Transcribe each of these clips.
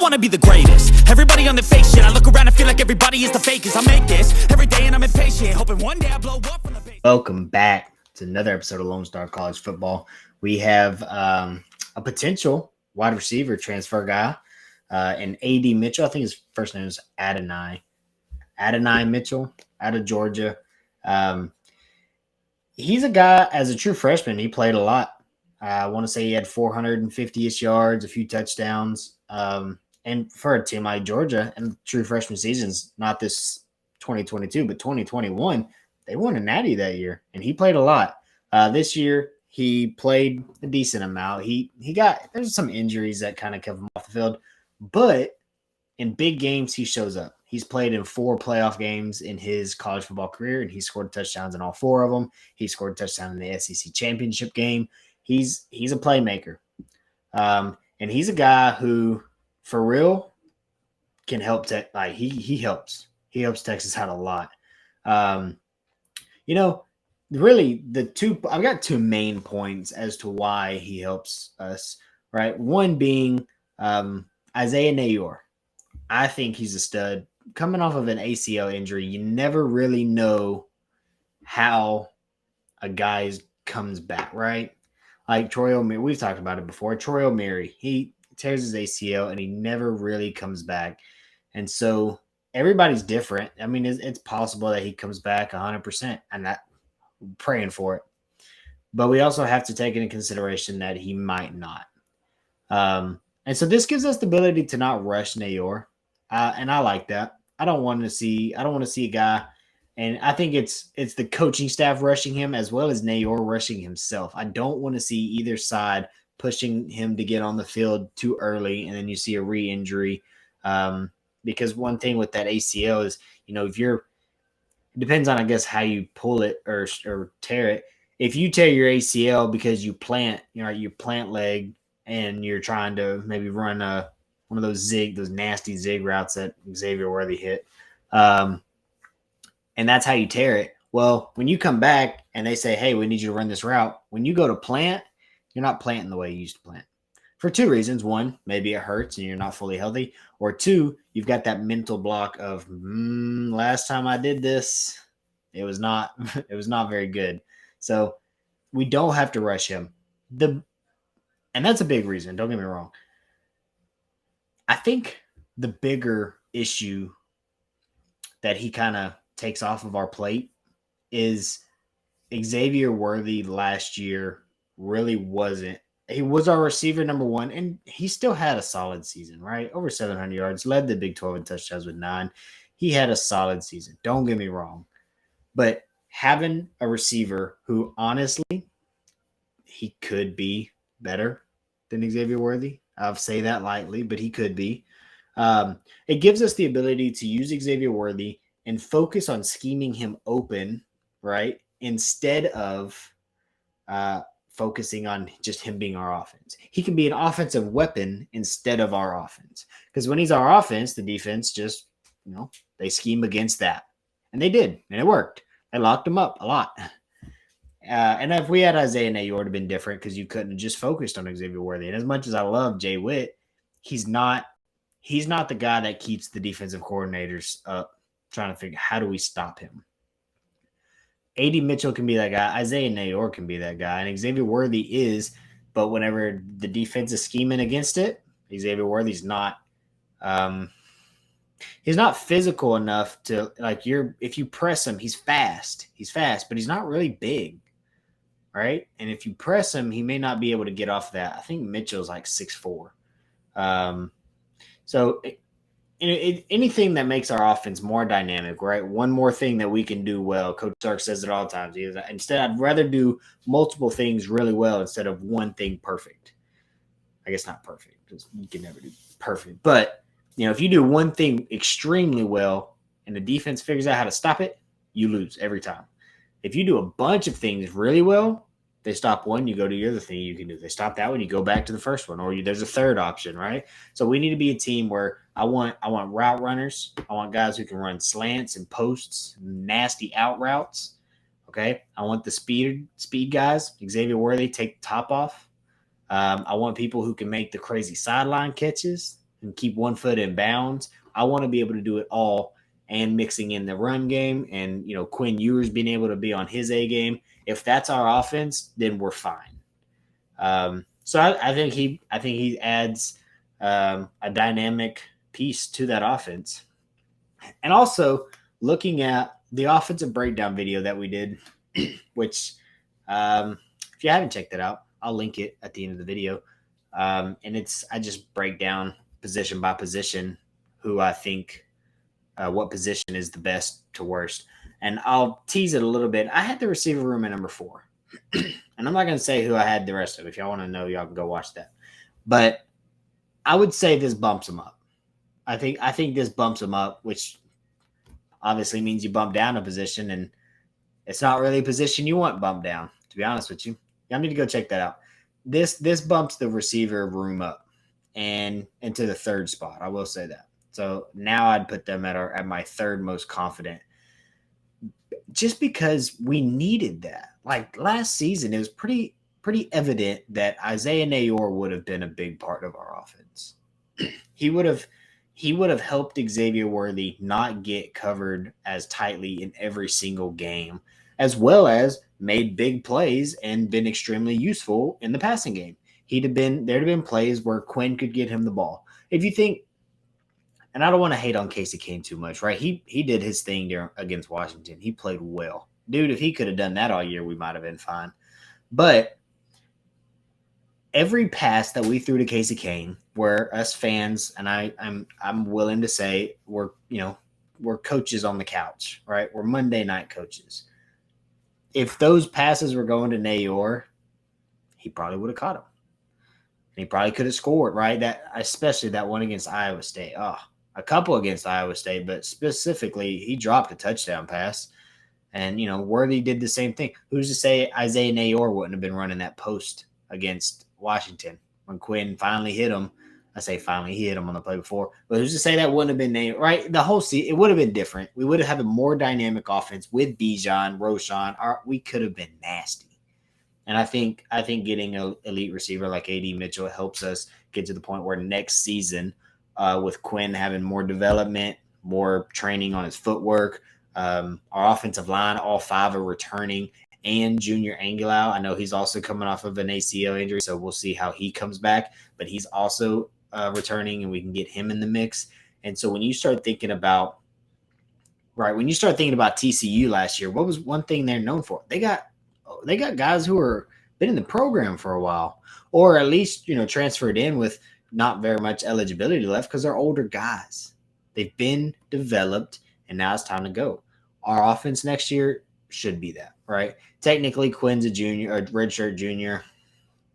wanna be the greatest. Everybody on the fake shit. I look around and feel like everybody is the fakest. I make this every day and I'm impatient, hoping one day I blow up from the base. Welcome back to another episode of Lone Star College Football. We have a potential wide receiver transfer guy, and A.D. Mitchell. I think his first name is Adonai Mitchell out of Georgia. He's a guy, as a true freshman, he played a lot. I want to say he had 450-ish yards, a few touchdowns. And for a team like Georgia, and true freshman seasons, not this 2022, but 2021, they won a natty that year, and he played a lot. This year, he played a decent amount. There's some injuries that kind of kept him off the field, but in big games, he shows up. He's played in 4 playoff games in his college football career, and he scored touchdowns in all 4 of them. He scored a touchdown in the SEC championship game. He's a playmaker, and he's a guy who, for real, can help. He helps. He helps Texas out a lot. Really, I've got 2 main points as to why he helps us. Right, one being Isaiah Nayor. I think he's a stud. Coming off of an ACL injury, you never really know how a guy comes back, right? Like Troy O'Meary, we've talked about it before. Troy O'Meary, he tears his ACL and he never really comes back. And so everybody's different. I mean, it's possible that he comes back 100%, and I'm praying for it. But we also have to take into consideration that he might not. And so this gives us the ability to not rush Nayor. And I like that. I don't want to see a guy, and I think it's the coaching staff rushing him as well as Nayor rushing himself. I don't want to see either side pushing him to get on the field too early, and then you see a re-injury. Because one thing with that ACL is, it depends on, I guess, how you pull it or tear it. If you tear your ACL because you plant, your plant leg, and you're trying to maybe run one of those nasty zig routes that Xavier Worthy hit, and that's how you tear it. Well, when you come back and they say, hey, we need you to run this route, when you go to plant, you're not planting the way you used to plant. For 2 reasons. One, maybe it hurts and you're not fully healthy. Or 2, you've got that mental block of, last time I did this, it was not very good. So we don't have to rush him. And that's a big reason. Don't get me wrong. I think the bigger issue that he kind of takes off of our plate is Xavier Worthy last year really wasn't. He was our receiver number 1, and he still had a solid season, right? Over 700 yards, led the Big 12 in touchdowns with 9. He had a solid season. Don't get me wrong. But having a receiver who, honestly, he could be better than Xavier Worthy. I'll say that lightly, but he could be. It gives us the ability to use Xavier Worthy and focus on scheming him open, right? Instead of focusing on just him being our offense. He can be an offensive weapon instead of our offense. Because when he's our offense, the defense just, they scheme against that. And they did, and it worked. They locked him up a lot. And if we had Isaiah Nayor, it would have been different because you couldn't have just focused on Xavier Worthy. And as much as I love Jay Witt, he's not the guy that keeps the defensive coordinators up trying to figure how do we stop him. A.D. Mitchell can be that guy. Isaiah Nayor can be that guy. And Xavier Worthy is, but whenever the defense is scheming against it, Xavier Worthy's not he's not physical enough to, if you press him, he's fast, but he's not really big. Right? And if you press him, he may not be able to get off that. I think Mitchell's like 6'4". So anything that makes our offense more dynamic, right? One more thing that we can do well. Coach Sark says it all the time. Instead, I'd rather do multiple things really well instead of one thing perfect. I guess not perfect, because you can never do perfect. But, if you do one thing extremely well and the defense figures out how to stop it, you lose every time. If you do a bunch of things really well, they stop one, you go to the other thing you can do. They stop that one, you go back to the first one, or there's a third option, right? So we need to be a team where I want route runners. I want guys who can run slants and posts, nasty out routes. Okay, I want the speed guys. Xavier Worthy, take the top off. I want people who can make the crazy sideline catches. and keep one foot in bounds. I want to be able to do it all and mixing in the run game and, Quinn Ewers being able to be on his A game. If that's our offense, then we're fine. So I think he adds a dynamic piece to that offense. And also looking at the offensive breakdown video that we did, which if you haven't checked it out, I'll link it at the end of the video. And I just break down position by position who I think what position is the best to worst. And I'll tease it a little bit. I had the receiver room at number 4. And I'm not going to say who I had the rest of. If y'all want to know, y'all can go watch that. But I would say this bumps them up. I think this bumps them up, which obviously means you bump down a position, and it's not really a position you want bumped down, to be honest with you. Y'all need to go check that out. This bumps the receiver room up and into the 3rd spot. I will say that. So now I'd put them at my 3rd most confident, just because we needed that. Like last season, it was pretty evident that Isaiah Nayor would have been a big part of our offense. He would have helped Xavier Worthy not get covered as tightly in every single game, as well as made big plays and been extremely useful in the passing game. There'd have been plays where Quinn could get him the ball. If you think, and I don't want to hate on Casey Kane too much, right? He did his thing against Washington. He played well. Dude, if he could have done that all year, we might have been fine. But every pass that we threw to Casey Kane, where us fans, and I'm willing to say we're coaches on the couch, right? We're Monday night coaches. If those passes were going to Nayor, he probably would have caught them. And he probably could have scored, right? Especially that one against Iowa State. Oh, a couple against Iowa State, but specifically, he dropped a touchdown pass. And, Worthy did the same thing. Who's to say Isaiah Nayor wouldn't have been running that post against Washington when Quinn finally hit him? I say finally, he hit him on the play before. But who's to say that wouldn't have been Nayor, right? The whole season, it would have been different. We would have had a more dynamic offense with Bijan, Roshan. We could have been nasty. And I think getting an elite receiver like A.D. Mitchell helps us get to the point where next season, with Quinn having more development, more training on his footwork, our offensive line, all 5 are returning, and Junior Angulau. I know he's also coming off of an ACL injury, so we'll see how he comes back. But he's also returning, and we can get him in the mix. And so when you start thinking about TCU last year, what was one thing they're known for? They got guys who are been in the program for a while, or at least transferred in with not very much eligibility left because they're older guys. They've been developed, and now it's time to go. Our offense next year should be that, right? Technically, Quinn's a junior, a redshirt junior.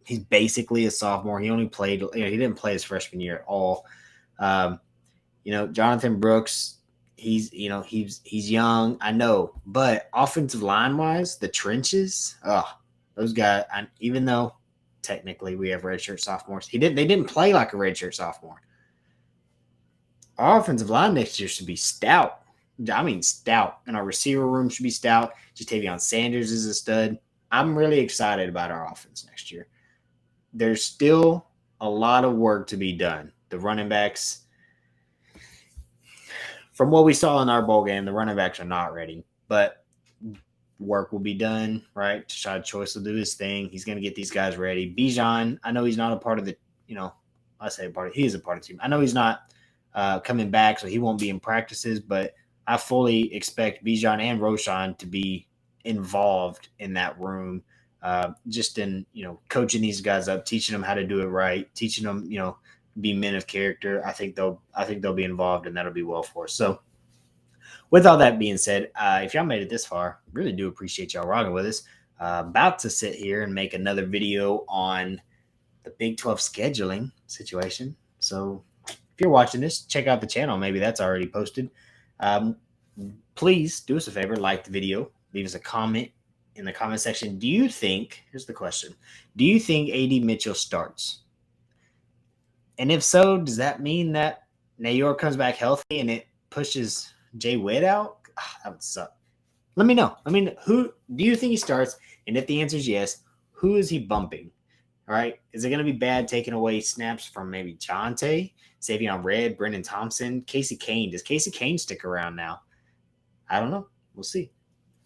He's basically a sophomore. He only played, he didn't play his freshman year at all. Jonathan Brooks, he's young, I know, but offensive line wise, the trenches, those guys. Even though technically we have redshirt sophomores, they didn't play like a redshirt sophomore. Our offensive line next year should be stout. I mean, stout. And our receiver room should be stout. Jatavion Sanders is a stud. I'm really excited about our offense next year. There's still a lot of work to be done. The running backs, from what we saw in our bowl game, the running backs are not ready. But work will be done, right? Tashad Choice will do his thing. He's going to get these guys ready. Bijan, I know he's not a part of the, he is a part of the team. I know he's not coming back, so he won't be in practices, but I fully expect Bijan and Roshan to be involved in that room, just in, coaching these guys up, teaching them how to do it right, teaching them, be men of character. I think they'll be involved, and that'll be well for us. So with all that being said, if y'all made it this far, really do appreciate y'all rocking with us. About to sit here and make another video on the Big 12 scheduling situation. So if you're watching this, check out the channel. Maybe that's already posted. Please do us a favor, like the video, leave us a comment in the comment section. Here's the question, do you think A.D. Mitchell starts? And if so, does that mean that Nayor comes back healthy and it pushes Jay Witt out? That would suck. Let me know. Who do you think he starts? And if the answer is yes, who is he bumping? All right. Is it going to be bad taking away snaps from maybe Jonte, Savion Red, Brendan Thompson, Casey Kane? Does Casey Kane stick around now? I don't know. We'll see.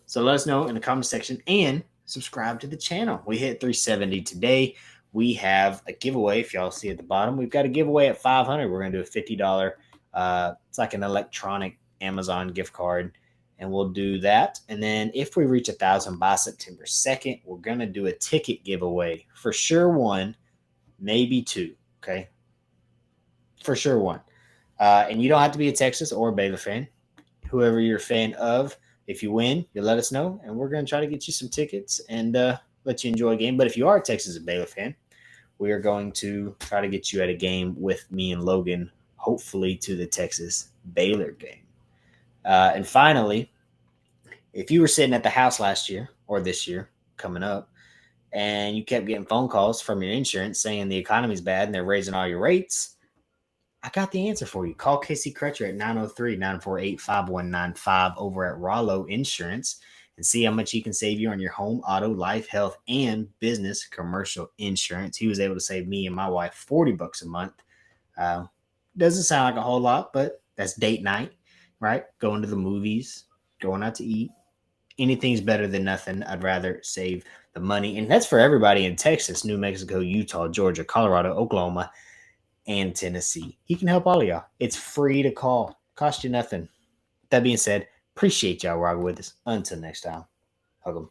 So let us know in the comment section and subscribe to the channel. We hit 370 today. We have a giveaway. If y'all see at the bottom, we've got a giveaway at 500. We're going to do a $50. It's like an electronic Amazon gift card, and we'll do that. And then if we reach 1,000 by September 2nd, we're going to do a ticket giveaway. For sure one, maybe two. Okay. For sure one. And you don't have to be a Texas or a Baylor fan. Whoever you're a fan of, if you win, you let us know, and we're going to try to get you some tickets and let you enjoy a game. But if you are a Texas or Baylor fan, we are going to try to get you at a game with me and Logan, hopefully to the Texas Baylor game. And finally, if you were sitting at the house last year or this year coming up, and you kept getting phone calls from your insurance saying the economy's bad and they're raising all your rates, I got the answer for you. Call Casey Crutcher at 903-948-5195 over at Rollo Insurance and see how much he can save you on your home, auto, life, health, and business commercial insurance. He was able to save me and my wife $40 a month. Doesn't sound like a whole lot, but that's date night, right? Going to the movies, going out to eat. Anything's better than nothing. I'd rather save the money. And that's for everybody in Texas, New Mexico, Utah, Georgia, Colorado, Oklahoma, and Tennessee. He can help all of y'all. It's free to call. Cost you nothing. That being said, appreciate y'all rocking with us. Until next time. Hug 'em.